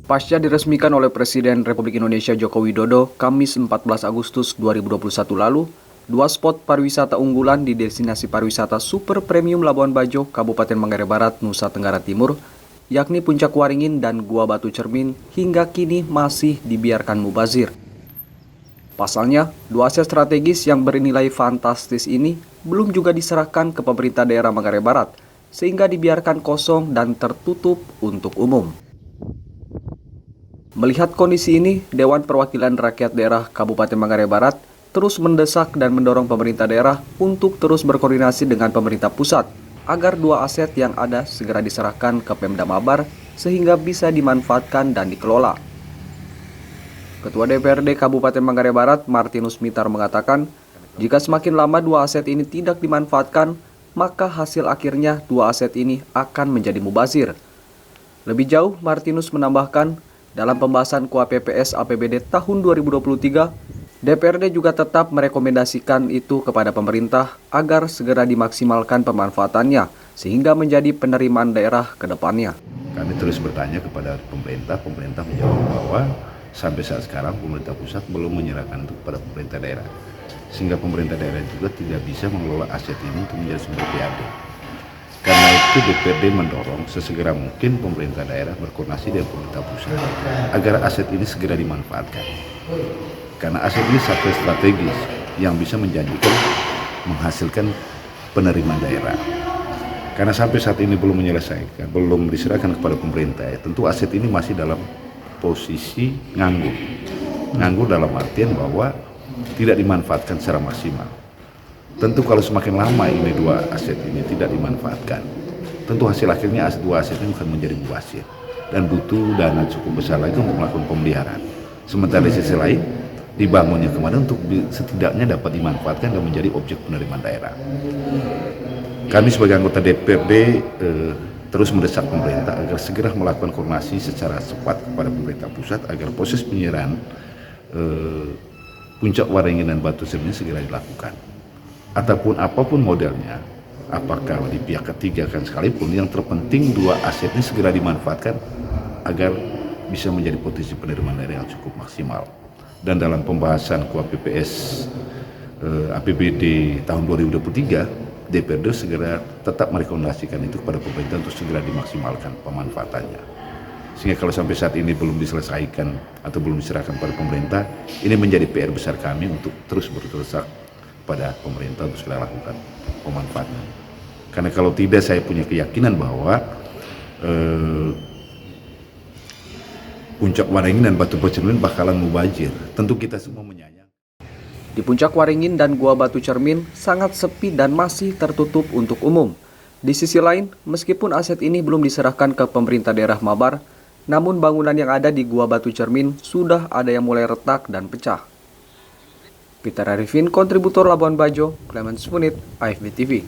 Pasca diresmikan oleh Presiden Republik Indonesia Joko Widodo, Kamis 14 Agustus 2021 lalu, dua spot pariwisata unggulan di destinasi pariwisata super premium Labuan Bajo, Kabupaten Manggarai Barat, Nusa Tenggara Timur, yakni Puncak Waringin dan Gua Batu Cermin, hingga kini masih dibiarkan mubazir. Pasalnya, dua aset strategis yang bernilai fantastis ini belum juga diserahkan ke pemerintah daerah Manggarai Barat, sehingga dibiarkan kosong dan tertutup untuk umum. Melihat kondisi ini, Dewan Perwakilan Rakyat Daerah Kabupaten Manggarai Barat terus mendesak dan mendorong pemerintah daerah untuk terus berkoordinasi dengan pemerintah pusat agar dua aset yang ada segera diserahkan ke Pemda Mabar sehingga bisa dimanfaatkan dan dikelola. Ketua DPRD Kabupaten Manggarai Barat, Martinus Mitar mengatakan, jika semakin lama dua aset ini tidak dimanfaatkan, maka hasil akhirnya dua aset ini akan menjadi mubazir. Lebih jauh, Martinus menambahkan, dalam pembahasan KUA-PPS APBD tahun 2023, DPRD juga tetap merekomendasikan itu kepada pemerintah agar segera dimaksimalkan pemanfaatannya sehingga menjadi penerimaan daerah ke depannya. Kami terus bertanya kepada pemerintah menjawab bahwa sampai saat sekarang pemerintah pusat belum menyerahkan itu kepada pemerintah daerah. Sehingga pemerintah daerah juga tidak bisa mengelola aset ini untuk menjadi sumber PAD. Karena itu DPRD mendorong sesegera mungkin pemerintah daerah berkoordinasi dengan pemerintah pusat agar aset ini segera dimanfaatkan. Karena aset ini satu strategis yang bisa menjanjikan menghasilkan penerimaan daerah. Karena sampai saat ini belum menyelesaikan, belum diserahkan kepada pemerintah, tentu aset ini masih dalam posisi nganggur. Nganggur dalam artian bahwa tidak dimanfaatkan secara maksimal. Tentu kalau semakin lama ini dua aset ini tidak dimanfaatkan, tentu hasil akhirnya dua aset ini akan menjadi mubazir dan butuh dana cukup besar lagi untuk melakukan pemeliharaan. Sementara di sisi lain, dibangunnya kemarin untuk setidaknya dapat dimanfaatkan dan menjadi objek penerimaan daerah. Kami sebagai anggota DPRD terus mendesak pemerintah agar segera melakukan koordinasi secara cepat kepada pemerintah pusat agar proses penyerahan Puncak Waringin dan Batu Cermin segera dilakukan. Ataupun apapun modelnya, apakah di pihak ketiga kan sekalipun, yang terpenting dua aset ini segera dimanfaatkan agar bisa menjadi potensi penerimaan daerah yang cukup maksimal. Dan dalam pembahasan KUA-PPS APBD tahun 2023, DPRD segera tetap merekomendasikan itu kepada pemerintah untuk segera dimaksimalkan pemanfaatannya. Sehingga kalau sampai saat ini belum diselesaikan atau belum diserahkan pada pemerintah, ini menjadi PR besar kami untuk terus berdesak pada pemerintah untuk segera lakukan pemanfaatan. Karena kalau tidak, saya punya keyakinan bahwa Puncak Waringin dan Batu Cermin bakalan mubazir. Tentu kita semua menyayang. Di Puncak Waringin dan Gua Batu Cermin sangat sepi dan masih tertutup untuk umum. Di sisi lain, meskipun aset ini belum diserahkan ke pemerintah daerah Mabar, namun bangunan yang ada di Gua Batu Cermin sudah ada yang mulai retak dan pecah. Peter Arifin, kontributor Labuan Bajo, Clemens Munit, AFB TV.